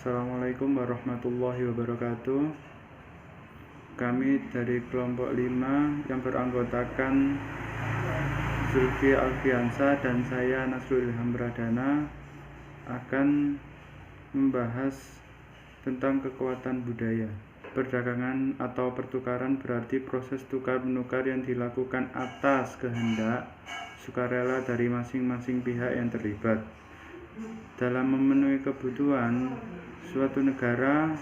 Assalamualaikum warahmatullahi wabarakatuh. Kami dari kelompok 5 yang beranggotakan Zulfi Alfiansa dan saya Nasrul Ilham Pradana akan membahas tentang kekuatan budaya. Perdagangan atau pertukaran berarti proses tukar-menukar yang dilakukan atas kehendak sukarela dari masing-masing pihak yang terlibat. Dalam memenuhi kebutuhan, suatu negara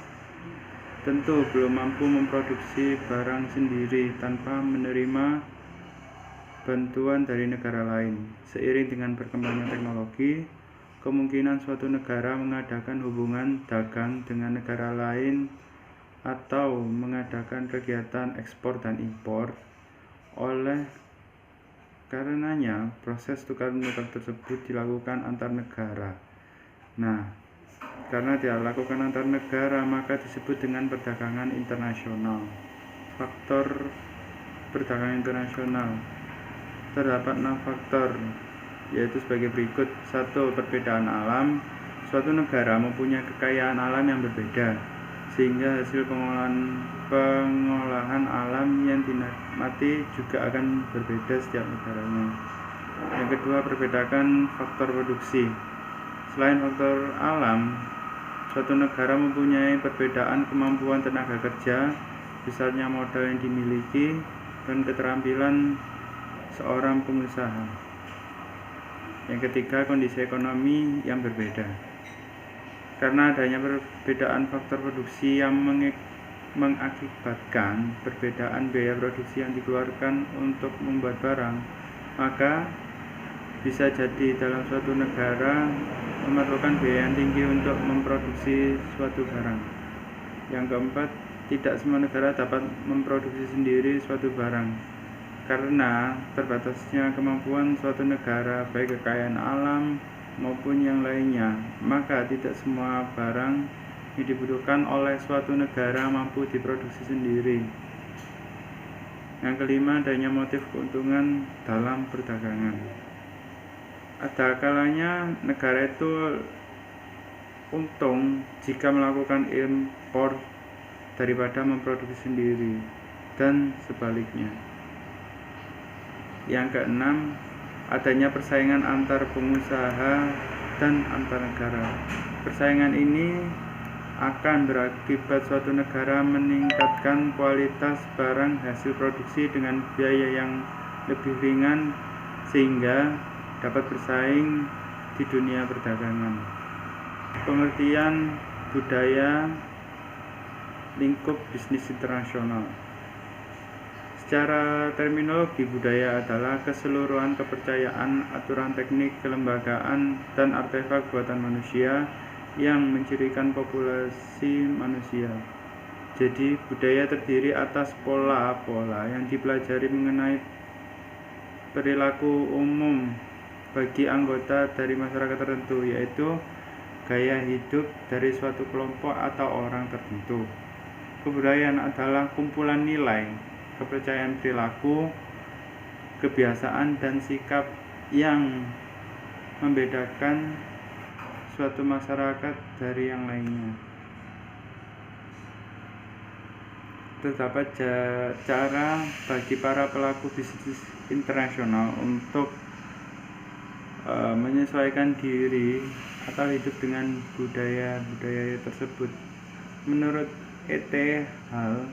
tentu belum mampu memproduksi barang sendiri tanpa menerima bantuan dari negara lain. Seiring dengan perkembangan teknologi, kemungkinan suatu negara mengadakan hubungan dagang dengan negara lain atau mengadakan kegiatan ekspor dan impor. Oleh karenanya, proses tukar-menukar tersebut dilakukan antar negara. Nah, karena dilakukan antar negara, maka disebut dengan perdagangan internasional. Faktor perdagangan internasional terdapat 6 faktor, yaitu sebagai berikut. 1. Perbedaan alam. Suatu negara mempunyai kekayaan alam yang berbeda, sehingga hasil pengolahan alam yang dinikmati juga akan berbeda setiap negaranya. Yang kedua, perbedaan faktor produksi. Selain faktor alam, suatu negara mempunyai perbedaan kemampuan tenaga kerja, besarnya modal yang dimiliki, dan keterampilan seorang pengusaha. Yang ketiga, kondisi ekonomi yang berbeda. Karena adanya perbedaan faktor produksi yang mengakibatkan perbedaan biaya produksi yang dikeluarkan untuk membuat barang, maka bisa jadi dalam suatu negara memerlukan biaya yang tinggi untuk memproduksi suatu barang. Yang keempat, tidak semua negara dapat memproduksi sendiri suatu barang. Karena terbatasnya kemampuan suatu negara, baik kekayaan alam maupun yang lainnya, maka tidak semua barang yang dibutuhkan oleh suatu negara mampu diproduksi sendiri. Yang kelima, adanya motif keuntungan dalam perdagangan. Ada kalanya negara itu untung jika melakukan impor daripada memproduksi sendiri, dan sebaliknya. Yang keenam, adanya persaingan antar pengusaha dan antar negara. Persaingan ini akan berakibat suatu negara meningkatkan kualitas barang hasil produksi dengan biaya yang lebih ringan sehingga dapat bersaing di dunia perdagangan. Pengertian budaya lingkup bisnis internasional. Secara terminologi, budaya adalah keseluruhan kepercayaan, aturan teknik, kelembagaan, dan artefak buatan manusia yang mencirikan populasi manusia. Jadi, budaya terdiri atas pola-pola yang dipelajari mengenai perilaku umum bagi anggota dari masyarakat tertentu, yaitu gaya hidup dari suatu kelompok atau orang tertentu. Kebudayaan adalah kumpulan nilai, kepercayaan perilaku, kebiasaan, dan sikap yang membedakan suatu masyarakat dari yang lainnya. Terdapat cara bagi para pelaku bisnis internasional untuk menyesuaikan diri atau hidup dengan budaya-budaya tersebut. Menurut E.T. Hall,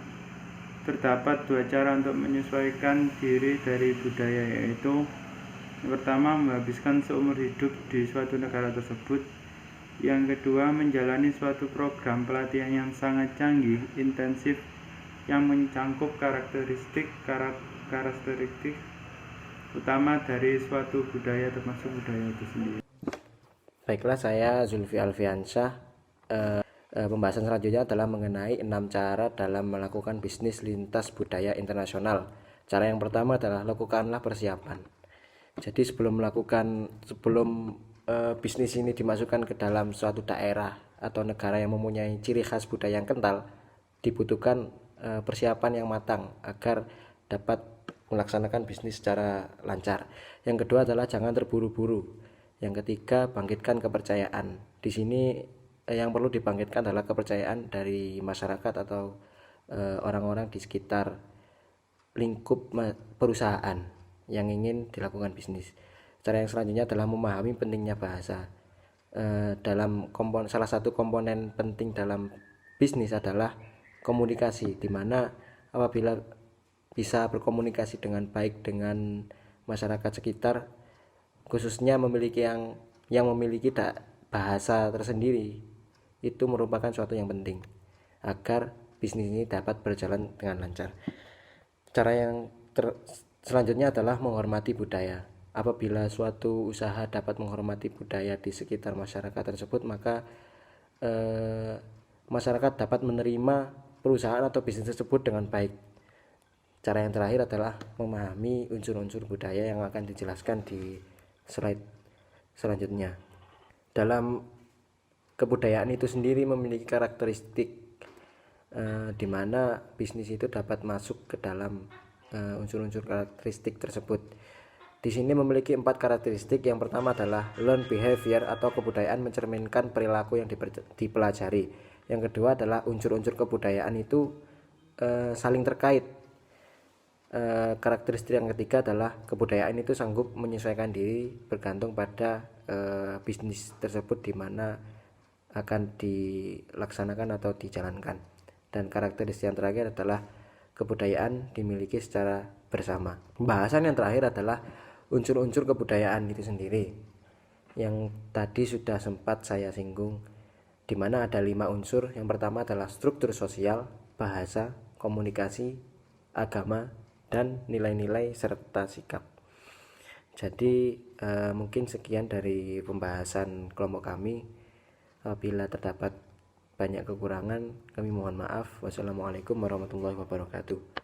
terdapat 2 cara untuk menyesuaikan diri dari budaya, yaitu yang pertama, menghabiskan seumur hidup di suatu negara tersebut. Yang kedua, menjalani suatu program pelatihan yang sangat canggih, intensif, yang mencangkup karakteristik utama dari suatu budaya, termasuk budaya itu sendiri. Baiklah, saya Zulfi Alfiansyah. Pembahasan selanjutnya adalah mengenai 6 cara dalam melakukan bisnis lintas budaya internasional. Cara yang pertama adalah lakukanlah persiapan. Jadi sebelum bisnis ini dimasukkan ke dalam suatu daerah atau negara yang mempunyai ciri khas budaya yang kental, dibutuhkan persiapan yang matang agar dapat melaksanakan bisnis secara lancar. Yang kedua adalah jangan terburu-buru. Yang ketiga, bangkitkan kepercayaan. Di sini yang perlu dibangkitkan adalah kepercayaan dari masyarakat atau orang-orang di sekitar lingkup perusahaan yang ingin dilakukan bisnis. Cara yang selanjutnya adalah memahami pentingnya bahasa. Salah satu komponen penting dalam bisnis adalah komunikasi, di mana apabila bisa berkomunikasi dengan baik dengan masyarakat sekitar, khususnya yang memiliki bahasa tersendiri, itu merupakan suatu yang penting agar bisnis ini dapat berjalan dengan lancar. Cara yang selanjutnya adalah menghormati budaya. Apabila suatu usaha dapat menghormati budaya di sekitar masyarakat tersebut, maka masyarakat dapat menerima perusahaan atau bisnis tersebut dengan baik. Cara yang terakhir adalah memahami unsur-unsur budaya yang akan dijelaskan di slide selanjutnya. Dalam kebudayaan itu sendiri memiliki karakteristik di mana bisnis itu dapat masuk ke dalam unsur-unsur karakteristik tersebut. Di sini memiliki 4 karakteristik. Yang pertama adalah learned behavior atau kebudayaan mencerminkan perilaku yang dipelajari. Yang kedua adalah unsur-unsur kebudayaan itu saling terkait. Karakteristik yang ketiga adalah kebudayaan itu sanggup menyesuaikan diri bergantung pada bisnis tersebut di mana akan dilaksanakan atau dijalankan. Dan karakteristik yang terakhir adalah kebudayaan dimiliki secara bersama. Pembahasan yang terakhir adalah unsur-unsur kebudayaan itu sendiri, yang tadi sudah sempat saya singgung, di mana ada 5 unsur. Yang pertama adalah struktur sosial, bahasa, komunikasi, agama, dan nilai-nilai serta sikap. Jadi mungkin sekian dari pembahasan kelompok kami. Apabila terdapat banyak kekurangan, kami mohon maaf. Wassalamualaikum warahmatullahi wabarakatuh.